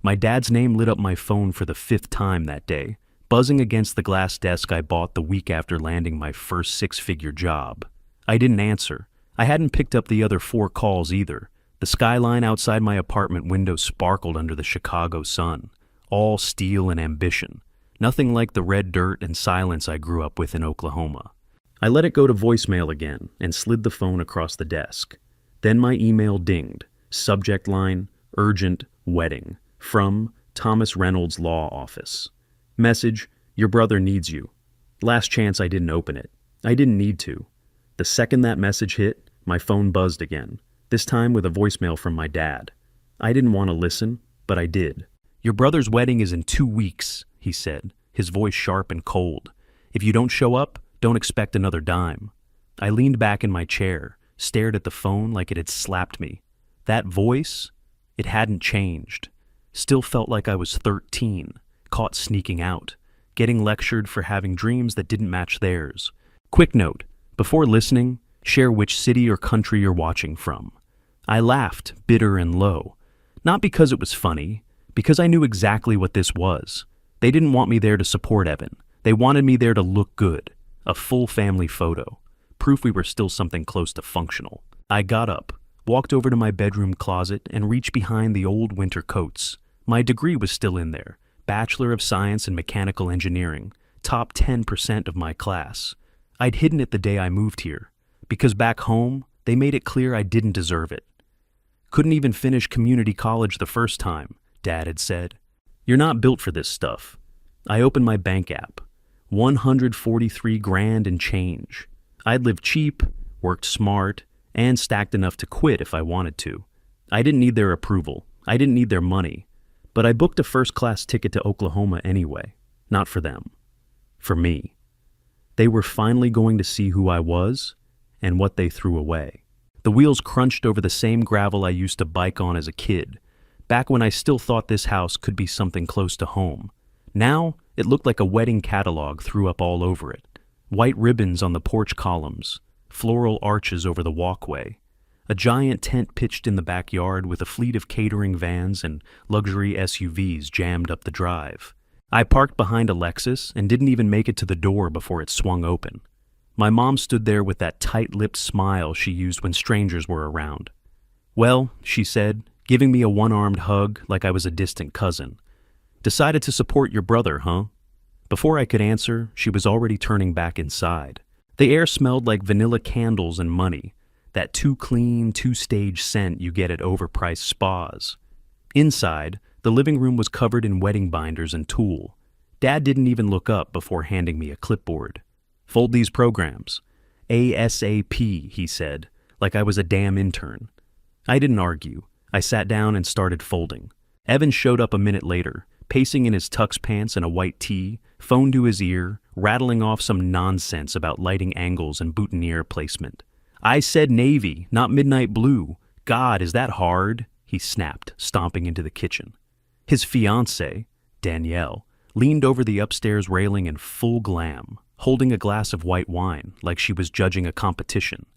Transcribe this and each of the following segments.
My dad's name lit up my phone for the fifth time that day, buzzing against the glass desk I bought the week after landing my first six-figure job. I didn't answer. I hadn't picked up the other 4 calls either. The skyline outside my apartment window sparkled under the Chicago sun, all steel and ambition. Nothing like the red dirt and silence I grew up with in Oklahoma. I let it go to voicemail again and slid the phone across the desk. Then my email dinged. Subject line, urgent, wedding. From Thomas Reynolds Law Office. Message, your brother needs you. Last chance I didn't open it. I didn't need to. The second that message hit, my phone buzzed again, this time with a voicemail from my dad. I didn't want to listen, but I did. Your brother's wedding is in 2 weeks, he said, his voice sharp and cold. If you don't show up, don't expect another dime. I leaned back in my chair, stared at the phone like it had slapped me. That voice, it hadn't changed. Still felt like I was 13, caught sneaking out, getting lectured for having dreams that didn't match theirs. Quick note, before listening, share which city or country you're watching from. I laughed, bitter and low. Not because it was funny, because I knew exactly what this was. They didn't want me there to support Evan. They wanted me there to look good. A full family photo. Proof we were still something close to functional. I got up, walked over to my bedroom closet, and reached behind the old winter coats. My degree was still in there. Bachelor of Science in Mechanical Engineering. Top 10% of my class. I'd hidden it the day I moved here, because back home, they made it clear I didn't deserve it. Couldn't even finish community college the first time, Dad had said. You're not built for this stuff. I opened my bank app. 143 grand and change. I'd lived cheap, worked smart, and stacked enough to quit if I wanted to. I didn't need their approval. I didn't need their money. But I booked a first-class ticket to Oklahoma anyway. Not for them. For me. They were finally going to see who I was and what they threw away. The wheels crunched over the same gravel I used to bike on as a kid, back when I still thought this house could be something close to home. Now, it looked like a wedding catalog threw up all over it. White ribbons on the porch columns, floral arches over the walkway, a giant tent pitched in the backyard with a fleet of catering vans and luxury SUVs jammed up the drive. I parked behind a Lexus and didn't even make it to the door before it swung open. My mom stood there with that tight-lipped smile she used when strangers were around. Well, she said, giving me a one-armed hug like I was a distant cousin. Decided to support your brother, huh? Before I could answer, she was already turning back inside. The air smelled like vanilla candles and money, that too clean, two-stage scent you get at overpriced spas. Inside, the living room was covered in wedding binders and tulle. Dad didn't even look up before handing me a clipboard. Fold these programs. ASAP, he said, like I was a damn intern. I didn't argue. I sat down and started folding. Evan showed up a minute later, pacing in his tux pants and a white tee, phone to his ear, rattling off some nonsense about lighting angles and boutonniere placement. I said navy, not midnight blue. God, is that hard? He snapped, stomping into the kitchen. His fiancée, Danielle, leaned over the upstairs railing in full glam, holding a glass of white wine like she was judging a competition.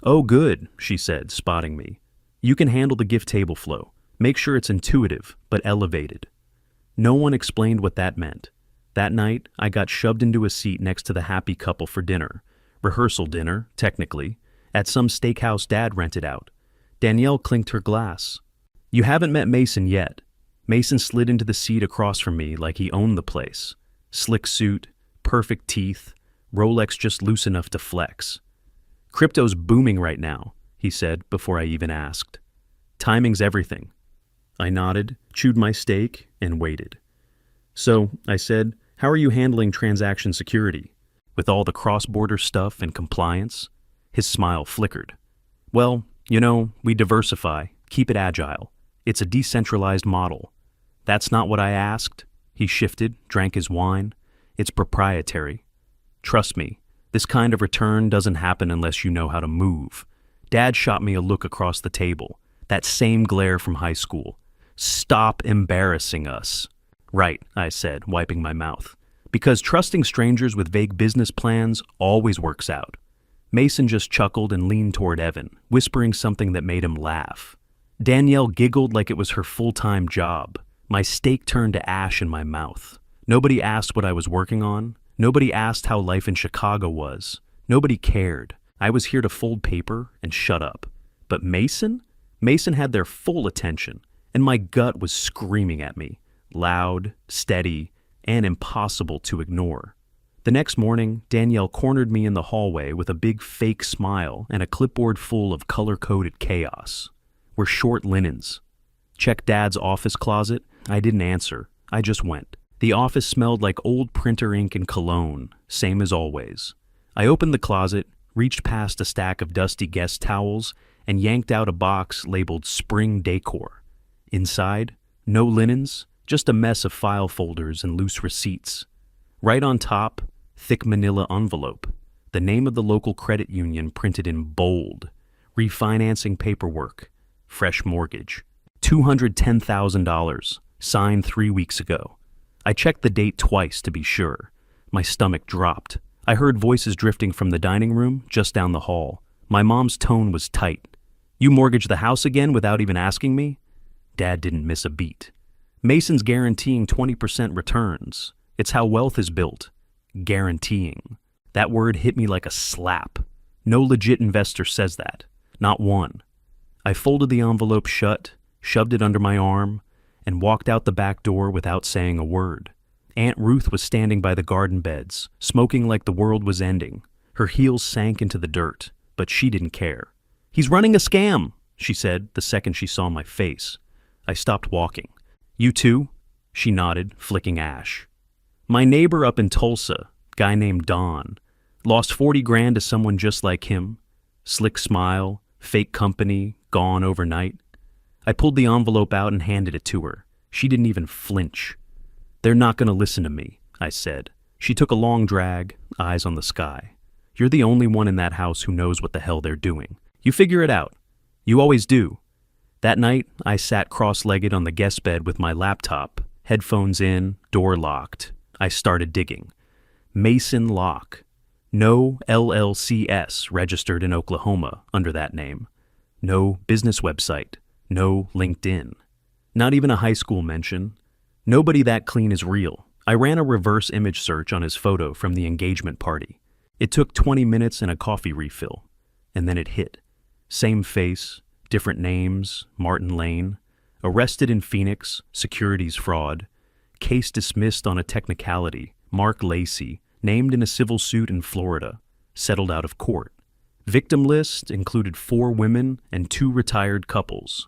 Oh, good, she said, spotting me. You can handle the gift table flow. Make sure it's intuitive, but elevated. No one explained what that meant. That night, I got shoved into a seat next to the happy couple for dinner. Rehearsal dinner, technically, at some steakhouse Dad rented out. Danielle clinked her glass. You haven't met Mason yet. Mason slid into the seat across from me like he owned the place. Slick suit, perfect teeth, Rolex just loose enough to flex. Crypto's booming right now, he said before I even asked. Timing's everything. I nodded, chewed my steak, and waited. So, I said, how are you handling transaction security? With all the cross-border stuff and compliance? His smile flickered. Well, we diversify, keep it agile. It's a decentralized model. That's not what I asked. He shifted, drank his wine. It's proprietary. Trust me, this kind of return doesn't happen unless you know how to move. Dad shot me a look across the table, that same glare from high school. Stop embarrassing us. Right, I said, wiping my mouth. Because trusting strangers with vague business plans always works out. Mason just chuckled and leaned toward Evan, whispering something that made him laugh. Danielle giggled like it was her full-time job. My steak turned to ash in my mouth. Nobody asked what I was working on. Nobody asked how life in Chicago was. Nobody cared. I was here to fold paper and shut up. But Mason? Mason had their full attention, and my gut was screaming at me, loud, steady, and impossible to ignore. The next morning, Danielle cornered me in the hallway with a big fake smile and a clipboard full of color-coded chaos. We're short linens. Check Dad's office closet. I didn't answer. I just went. The office smelled like old printer ink and cologne, same as always. I opened the closet, reached past a stack of dusty guest towels, and yanked out a box labeled Spring Decor. Inside, no linens, just a mess of file folders and loose receipts. Right on top, thick manila envelope, the name of the local credit union printed in bold, refinancing paperwork, fresh mortgage, $210,000, signed 3 weeks ago. I checked the date twice to be sure. My stomach dropped. I heard voices drifting from the dining room just down the hall. My mom's tone was tight. "You mortgaged the house again without even asking me?" Dad didn't miss a beat. "Mason's guaranteeing 20% returns. It's how wealth is built. Guaranteeing." That word hit me like a slap. No legit investor says that. Not one. I folded the envelope shut, shoved it under my arm, and walked out the back door without saying a word. Aunt Ruth was standing by the garden beds, smoking like the world was ending. Her heels sank into the dirt, but she didn't care. "He's running a scam," she said the second she saw my face. I stopped walking. "You too?" She nodded, flicking ash. "My neighbor up in Tulsa, guy named Don, lost 40 grand to someone just like him. Slick smile, fake company, gone overnight." I pulled the envelope out and handed it to her. She didn't even flinch. "They're not going to listen to me," I said. She took a long drag, eyes on the sky. "You're the only one in that house who knows what the hell they're doing. You figure it out. You always do." That night, I sat cross-legged on the guest bed with my laptop, headphones in, door locked. I started digging. Mason Locke. No LLCS registered in Oklahoma under that name. No business website. No LinkedIn. Not even a high school mention. Nobody that clean is real. I ran a reverse image search on his photo from the engagement party. It took 20 minutes and a coffee refill. And then it hit. Same face, different names, Martin Lane. Arrested in Phoenix, securities fraud. Case dismissed on a technicality, Mark Lacey, named in a civil suit in Florida, settled out of court. Victim list included 4 women and 2 retired couples.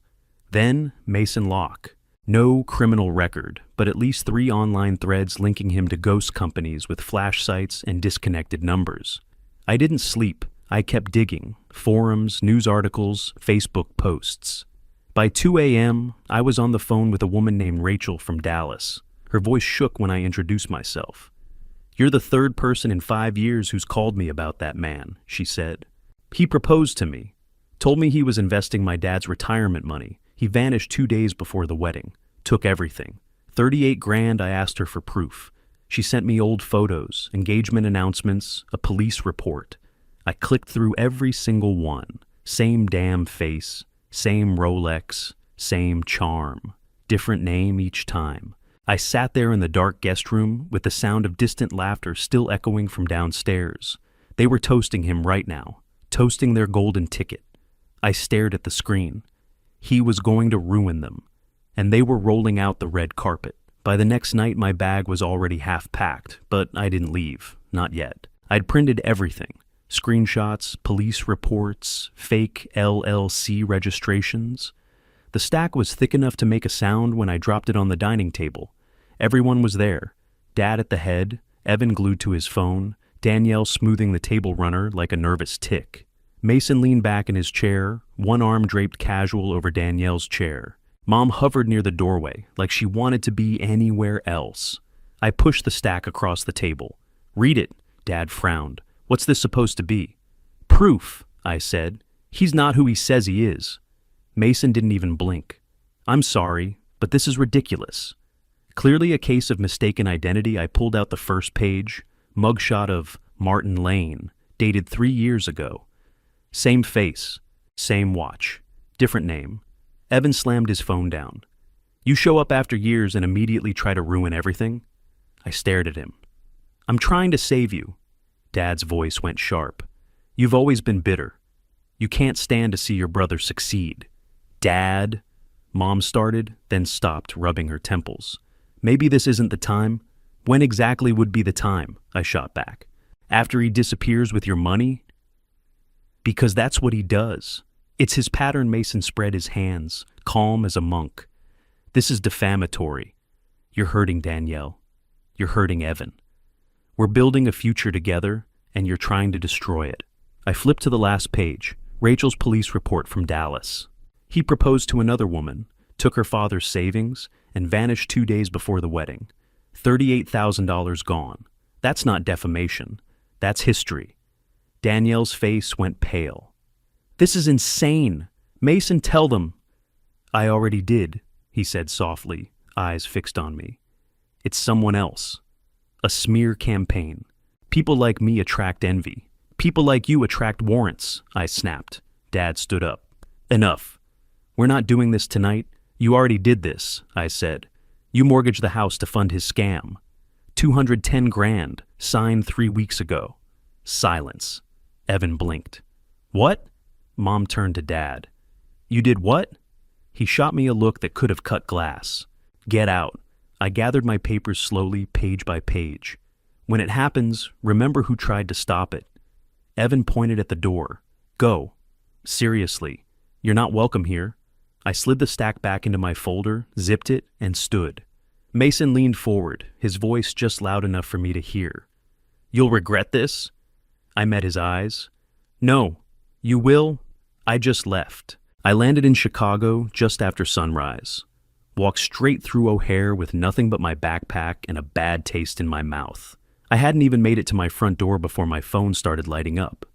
Then Mason Locke. No criminal record, but at least 3 online threads linking him to ghost companies with flash sites and disconnected numbers. I didn't sleep. I kept digging. Forums, news articles, Facebook posts. By 2 a.m., I was on the phone with a woman named Rachel from Dallas. Her voice shook when I introduced myself. "You're the 3rd person in 5 years who's called me about that man," she said. "He proposed to me. Told me he was investing my dad's retirement money. He vanished 2 days before the wedding. Took everything. 38 grand. I asked her for proof. She sent me old photos, engagement announcements, a police report. I clicked through every single one. Same damn face, same Rolex, same charm. Different name each time. I sat there in the dark guest room with the sound of distant laughter still echoing from downstairs. They were toasting him right now, toasting their golden ticket. I stared at the screen. He was going to ruin them, and they were rolling out the red carpet. By the next night, my bag was already half packed, but I didn't leave, not yet. I'd printed everything. Screenshots, police reports, fake LLC registrations. The stack was thick enough to make a sound when I dropped it on the dining table. Everyone was there. Dad at the head, Evan glued to his phone, Danielle smoothing the table runner like a nervous tick. Mason leaned back in his chair, one arm draped casual over Danielle's chair. Mom hovered near the doorway, like she wanted to be anywhere else. I pushed the stack across the table. "Read it," Dad frowned. "What's this supposed to be?" "Proof," I said. "He's not who he says he is." Mason didn't even blink. "I'm sorry, but this is ridiculous." Clearly a case of mistaken identity, I pulled out the first page, mugshot of Martin Lane, dated 3 years ago. Same face, same watch, different name. Evan slammed his phone down. You show up after years and immediately try to ruin everything? I stared at him. I'm trying to save you. Dad's voice went sharp. You've always been bitter. You can't stand to see your brother succeed. Dad, Mom started, then stopped, rubbing her temples. Maybe this isn't the time. When exactly would be the time? I shot back. After he disappears with your money? Because that's what he does. It's his pattern. Mason spread his hands, calm as a monk. This is defamatory. You're hurting Danielle. You're hurting Evan. We're building a future together, and you're trying to destroy it. I flipped to the last page, Rachel's police report from Dallas. He proposed to another woman, took her father's savings, and vanished 2 days before the wedding. $38,000 gone. That's not defamation. That's history. Danielle's face went pale. This is insane. Mason, tell them. I already did, he said softly, eyes fixed on me. It's someone else. A smear campaign. People like me attract envy. People like you attract warrants, I snapped. Dad stood up. Enough. We're not doing this tonight. You already did this, I said. You mortgaged the house to fund his scam. $210,000, signed 3 weeks ago. Silence. Evan blinked. What? Mom turned to Dad. You did what? He shot me a look that could have cut glass. Get out. I gathered my papers slowly, page by page. When it happens, remember who tried to stop it. Evan pointed at the door. Go. Seriously. You're not welcome here. I slid the stack back into my folder, zipped it, and stood. Mason leaned forward, his voice just loud enough for me to hear. You'll regret this? I met his eyes. No. You will? I just left. I landed in Chicago just after sunrise. Walked straight through O'Hare with nothing but my backpack and a bad taste in my mouth. I hadn't even made it to my front door before my phone started lighting up.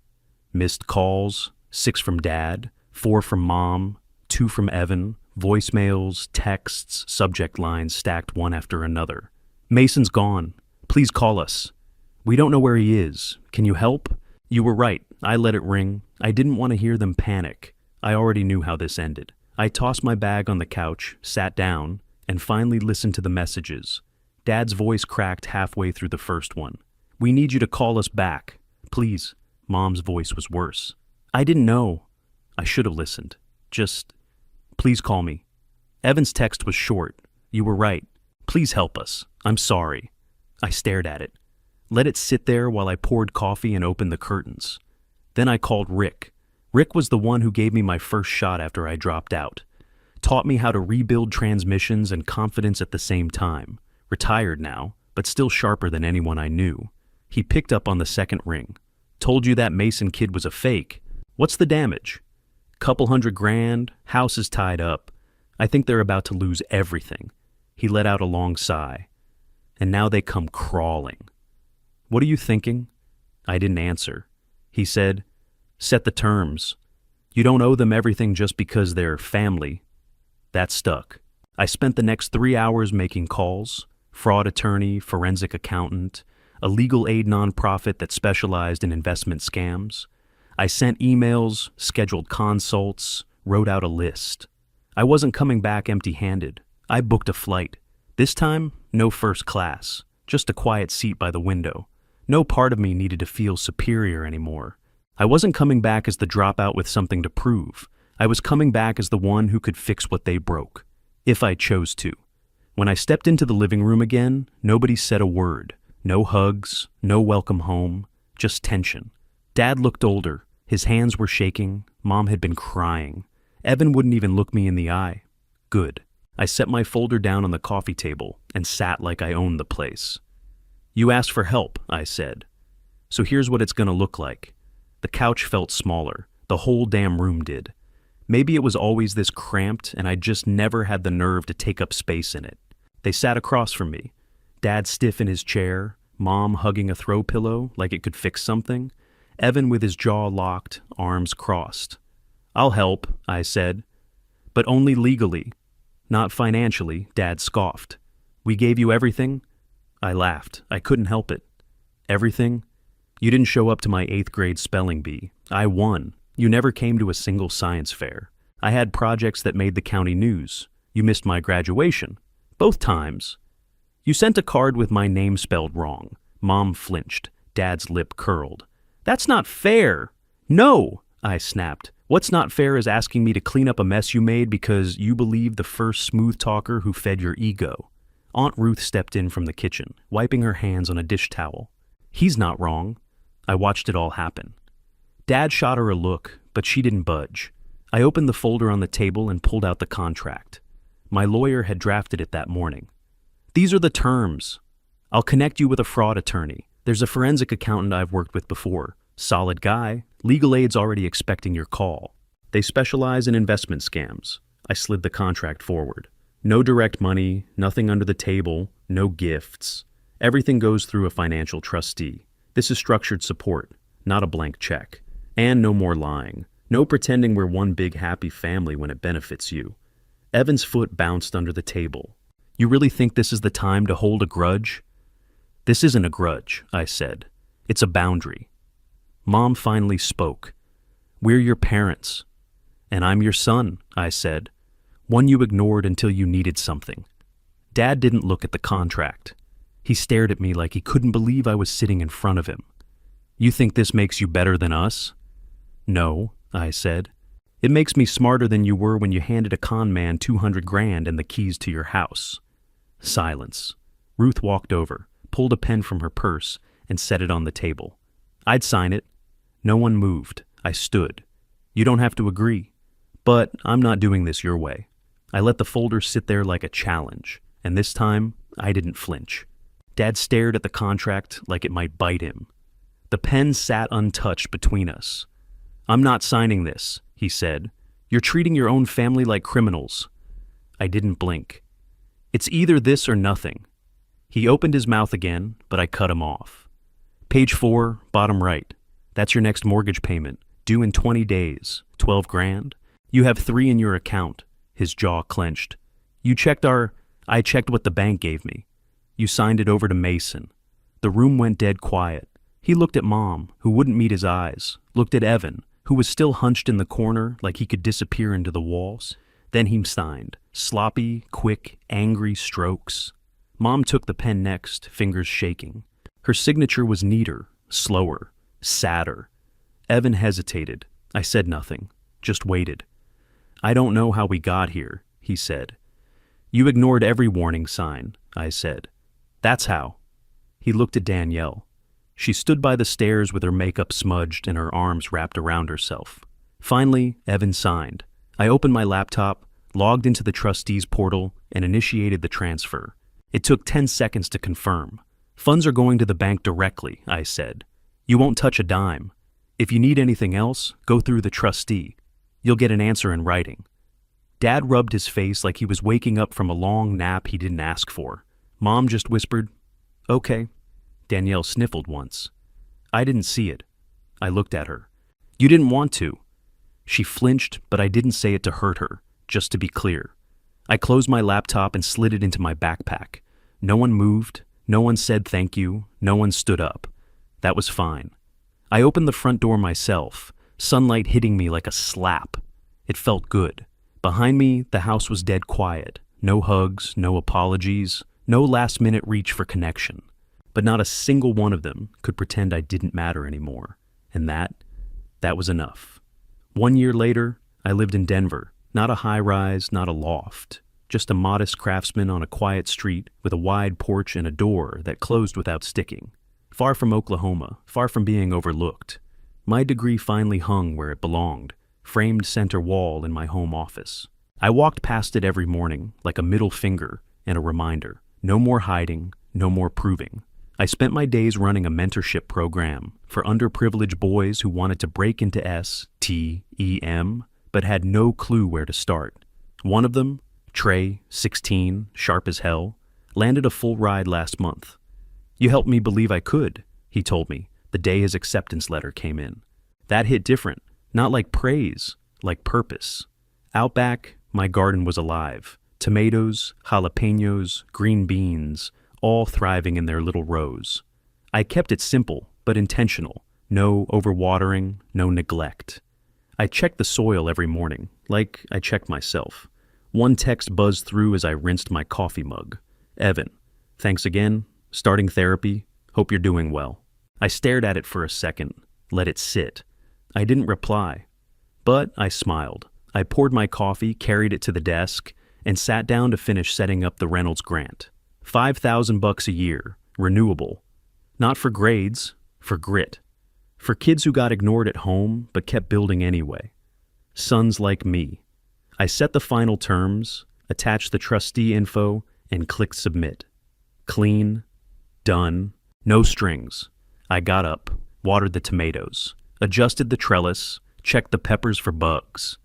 Missed calls, 6 from Dad, 4 from Mom, 2 from Evan, voicemails, texts, subject lines stacked one after another. Mason's gone. Please call us. We don't know where he is. Can you help? You were right. I let it ring. I didn't want to hear them panic. I already knew how this ended. I tossed my bag on the couch, sat down, and finally listened to the messages. Dad's voice cracked halfway through the first one. We need you to call us back. Please. Mom's voice was worse. I didn't know. I should have listened. Just, please call me. Evan's text was short. You were right. Please help us. I'm sorry. I stared at it. Let it sit there while I poured coffee and opened the curtains. Then I called Rick. Rick was the one who gave me my first shot after I dropped out. Taught me how to rebuild transmissions and confidence at the same time. Retired now, but still sharper than anyone I knew. He picked up on the second ring. Told you that Mason kid was a fake. What's the damage? Couple $100,000, house is tied up. I think they're about to lose everything. He let out a long sigh. And now they come crawling. What are you thinking? I didn't answer. He said, set the terms. You don't owe them everything just because they're family. That stuck. I spent the next 3 hours making calls. Fraud attorney, forensic accountant, a legal aid nonprofit that specialized in investment scams. I sent emails, scheduled consults, wrote out a list. I wasn't coming back empty-handed. I booked a flight. This time, no first class, just a quiet seat by the window. No part of me needed to feel superior anymore. I wasn't coming back as the dropout with something to prove. I was coming back as the one who could fix what they broke, if I chose to. When I stepped into the living room again, nobody said a word. No hugs, no welcome home, just tension. Dad looked older. His hands were shaking. Mom had been crying. Evan wouldn't even look me in the eye. Good. I set my folder down on the coffee table and sat like I owned the place. You asked for help, I said. So here's what it's gonna look like. The couch felt smaller. The whole damn room did. Maybe it was always this cramped and I just never had the nerve to take up space in it. They sat across from me. Dad stiff in his chair, Mom hugging a throw pillow like it could fix something, Evan with his jaw locked, arms crossed. I'll help, I said. But only legally. Not financially, Dad scoffed. We gave you everything? I laughed. I couldn't help it. Everything? You didn't show up to my 8th grade spelling bee. I won. You never came to a single science fair. I had projects that made the county news. You missed my graduation. Both times. You sent a card with my name spelled wrong. Mom flinched. Dad's lip curled. That's not fair. No, I snapped. What's not fair is asking me to clean up a mess you made because you believe the first smooth talker who fed your ego. Aunt Ruth stepped in from the kitchen, wiping her hands on a dish towel. He's not wrong. I watched it all happen. Dad shot her a look, but she didn't budge. I opened the folder on the table and pulled out the contract. My lawyer had drafted it that morning. These are the terms. I'll connect you with a fraud attorney. There's a forensic accountant I've worked with before. Solid guy. Legal aid's already expecting your call. They specialize in investment scams. I slid the contract forward. No direct money, nothing under the table, no gifts. Everything goes through a financial trustee. This is structured support, not a blank check. And no more lying. No pretending we're one big happy family when it benefits you. Evan's foot bounced under the table. You really think this is the time to hold a grudge? This isn't a grudge, I said. It's a boundary. Mom finally spoke. We're your parents. And I'm your son, I said. One you ignored until you needed something. Dad didn't look at the contract. He stared at me like he couldn't believe I was sitting in front of him. You think this makes you better than us? No, I said. It makes me smarter than you were when you handed a con man $200,000 and the keys to your house. Silence. Ruth walked over, pulled a pen from her purse, and set it on the table. I'd sign it. No one moved. I stood. You don't have to agree. But I'm not doing this your way. I let the folder sit there like a challenge, and this time, I didn't flinch. Dad stared at the contract like it might bite him. The pen sat untouched between us. I'm not signing this, he said. You're treating your own family like criminals. I didn't blink. It's either this or nothing. He opened his mouth again, but I cut him off. Page 4, bottom right. That's your next mortgage payment, due in 20 days, $12,000. You have 3 in your account. His jaw clenched. I checked what the bank gave me. You signed it over to Mason. The room went dead quiet. He looked at Mom, who wouldn't meet his eyes, looked at Evan, who was still hunched in the corner like he could disappear into the walls. Then he signed. Sloppy, quick, angry strokes. Mom took the pen next, fingers shaking. Her signature was neater, slower, sadder. Evan hesitated. I said nothing, just waited. I don't know how we got here, he said. You ignored every warning sign, I said. That's how. He looked at Danielle. She stood by the stairs with her makeup smudged and her arms wrapped around herself. Finally, Evan signed. I opened my laptop, logged into the trustee's portal, and initiated the transfer. It took 10 seconds to confirm. Funds are going to the bank directly, I said. You won't touch a dime. If you need anything else, go through the trustee. You'll get an answer in writing. Dad rubbed his face like he was waking up from a long nap he didn't ask for. Mom just whispered, "Okay." Danielle sniffled once. I didn't see it. I looked at her. You didn't want to. She flinched, but I didn't say it to hurt her, just to be clear. I closed my laptop and slid it into my backpack. No one moved. No one said thank you. No one stood up. That was fine. I opened the front door myself, sunlight hitting me like a slap. It felt good. Behind me, the house was dead quiet. No hugs, no apologies, no last-minute reach for connection. But not a single one of them could pretend I didn't matter anymore. And that was enough. 1 year later, I lived in Denver. Not a high-rise, not a loft. Just a modest craftsman on a quiet street with a wide porch and a door that closed without sticking. Far from Oklahoma, far from being overlooked. My degree finally hung where it belonged, framed center wall in my home office. I walked past it every morning like a middle finger and a reminder. No more hiding, no more proving. I spent my days running a mentorship program for underprivileged boys who wanted to break into STEM, but had no clue where to start. One of them, Trey, 16, sharp as hell, landed a full ride last month. You helped me believe I could, he told me, the day his acceptance letter came in. That hit different, not like praise, like purpose. Out back, my garden was alive. Tomatoes, jalapenos, green beans, all thriving in their little rows. I kept it simple, but intentional. No overwatering, no neglect. I checked the soil every morning, like I checked myself. One text buzzed through as I rinsed my coffee mug. Evan, thanks again. Starting therapy. Hope you're doing well. I stared at it for a second, let it sit. I didn't reply, but I smiled. I poured my coffee, carried it to the desk, and sat down to finish setting up the Reynolds grant. $5,000 a year, renewable. Not for grades, for grit. For kids who got ignored at home but kept building anyway. Sons like me. I set the final terms, attached the trustee info, and clicked submit. Clean, done, no strings. I got up, watered the tomatoes, adjusted the trellis, checked the peppers for bugs.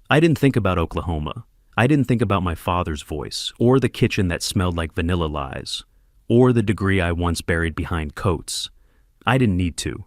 I didn't think about Oklahoma. I didn't think about my father's voice, or the kitchen that smelled like vanilla lies, or the degree I once buried behind coats. I didn't need to.